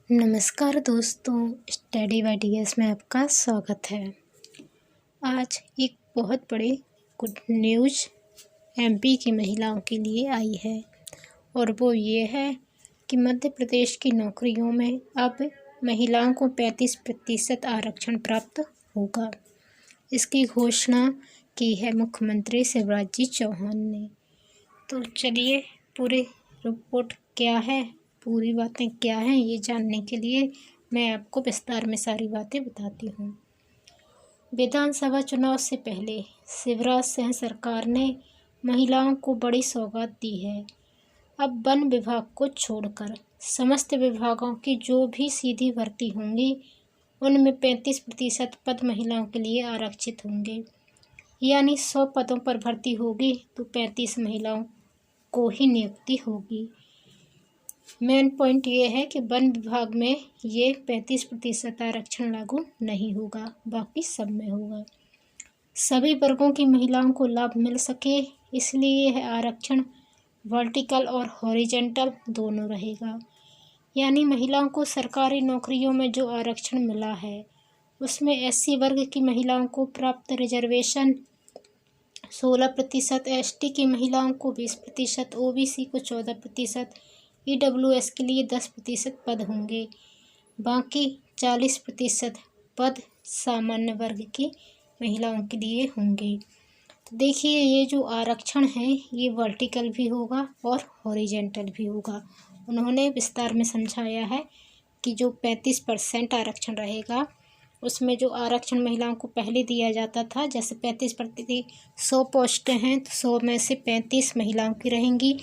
नमस्कार दोस्तों, study bye TS में आपका स्वागत है। आज एक बहुत बड़ी गुड न्यूज़ एमपी की महिलाओं के लिए आई है और वो ये है कि मध्य प्रदेश की नौकरियों में अब महिलाओं को 35% आरक्षण प्राप्त होगा। इसकी घोषणा की है मुख्यमंत्री शिवराज जी चौहान ने। तो चलिए पूरी रिपोर्ट क्या है, पूरी बातें क्या हैं, ये जानने के लिए मैं आपको विस्तार में सारी बातें बताती हूँ। विधानसभा चुनाव से पहले शिवराज सिंह सरकार ने महिलाओं को बड़ी सौगात दी है। अब वन विभाग को छोड़कर समस्त विभागों की जो भी सीधी भर्ती होंगी उनमें 35% पद महिलाओं के लिए आरक्षित होंगे। यानी 100 पदों पर भर्ती होगी तो 35 महिलाओं को ही नियुक्ति होगी। मेन पॉइंट ये है कि वन विभाग में ये 35% आरक्षण लागू नहीं होगा, बाकी सब में होगा। सभी वर्गों की महिलाओं को लाभ मिल सके इसलिए यह आरक्षण वर्टिकल और हॉरिजेंटल दोनों रहेगा। यानी महिलाओं को सरकारी नौकरियों में जो आरक्षण मिला है उसमें एससी वर्ग की महिलाओं को प्राप्त रिजर्वेशन 16%, एसटी की महिलाओं को 20%, ओबीसी को 14%, ईडब्ल्यूएस के लिए 10% पद होंगे। बाकी 40% पद सामान्य वर्ग की महिलाओं के लिए होंगे। तो देखिए ये जो आरक्षण है ये वर्टिकल भी होगा और हॉरिजेंटल भी होगा। उन्होंने विस्तार में समझाया है कि जो 35% आरक्षण रहेगा उसमें जो आरक्षण महिलाओं को पहले दिया जाता था, जैसे 35% 100 पोस्टें हैं तो 100 में से 35 महिलाओं की रहेंगी,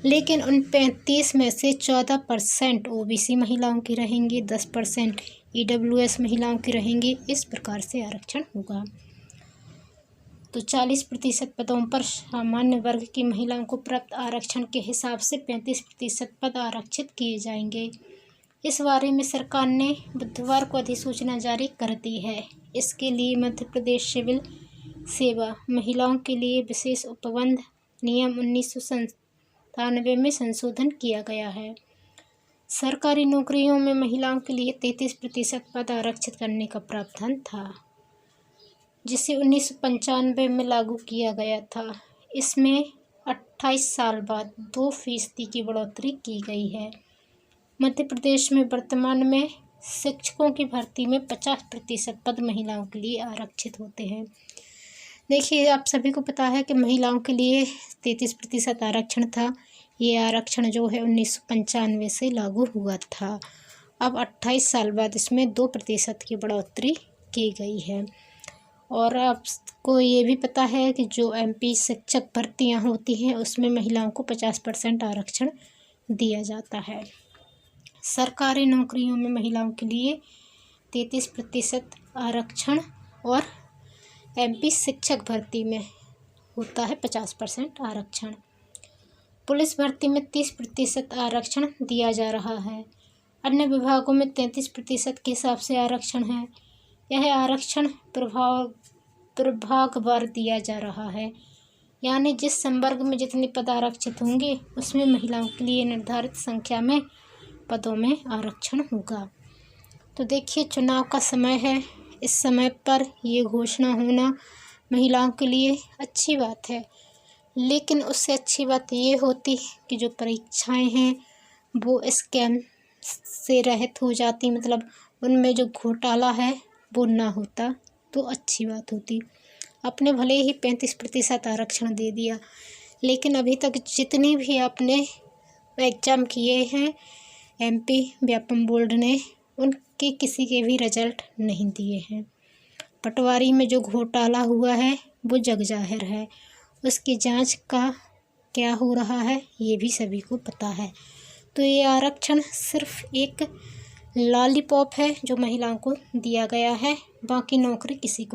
लेकिन उन 35 में से 14% ओबीसी महिलाओं की रहेंगी, 10% ईडब्ल्यूएस महिलाओं की रहेंगी। इस प्रकार से आरक्षण होगा। तो 40% पदों पर सामान्य वर्ग की महिलाओं को प्राप्त आरक्षण के हिसाब से 35% पद आरक्षित किए जाएंगे। इस बारे में सरकार ने बुधवार को अधिसूचना जारी कर दी है। इसके लिए मध्य प्रदेश सिविल सेवा महिलाओं के लिए विशेष उपबंध नियम 1997 में संशोधन किया गया है। सरकारी नौकरियों में महिलाओं के लिए 33% पद आरक्षित करने का प्रावधान था, जिसे 1995 में लागू किया गया था। इसमें 28 साल बाद 2% की बढ़ोतरी की गई है। मध्य प्रदेश में वर्तमान में शिक्षकों की भर्ती में 50% पद महिलाओं के लिए आरक्षित होते हैं। देखिए आप सभी को पता है कि महिलाओं के लिए 33% आरक्षण था। ये आरक्षण जो है 1995 से लागू हुआ था। अब 28 साल बाद इसमें 2% की बढ़ोतरी की गई है। और आपको ये भी पता है कि जो एमपी शिक्षक भर्तियां होती हैं उसमें महिलाओं को 50% आरक्षण दिया जाता है। सरकारी नौकरियों में महिलाओं के लिए 33% आरक्षण और एमपी शिक्षक भर्ती में होता है 50% आरक्षण। पुलिस भर्ती में 30% आरक्षण दिया जा रहा है। अन्य विभागों में 33% के हिसाब से आरक्षण है। यह आरक्षण प्रभागवार दिया जा रहा है। यानी जिस संवर्ग में जितने पद आरक्षित होंगे उसमें महिलाओं के लिए निर्धारित संख्या में पदों में आरक्षण होगा। तो देखिए चुनाव का समय है, इस समय पर ये घोषणा होना महिलाओं के लिए अच्छी बात है, लेकिन उससे अच्छी बात ये होती कि जो परीक्षाएं हैं वो स्कैम से रहित हो जाती, मतलब उनमें जो घोटाला है वो ना होता तो अच्छी बात होती। आपने भले ही 35% आरक्षण दे दिया, लेकिन अभी तक जितनी भी आपने एग्ज़ाम किए हैं एमपी व्यापम बोर्ड ने उनके किसी के भी रिजल्ट नहीं दिए हैं। पटवारी में जो घोटाला हुआ है वो जग जाहिर है। उसकी जांच का क्या हो रहा है ये भी सभी को पता है। तो ये आरक्षण सिर्फ एक लॉलीपॉप है जो महिलाओं को दिया गया है, बाकी नौकरी किसी को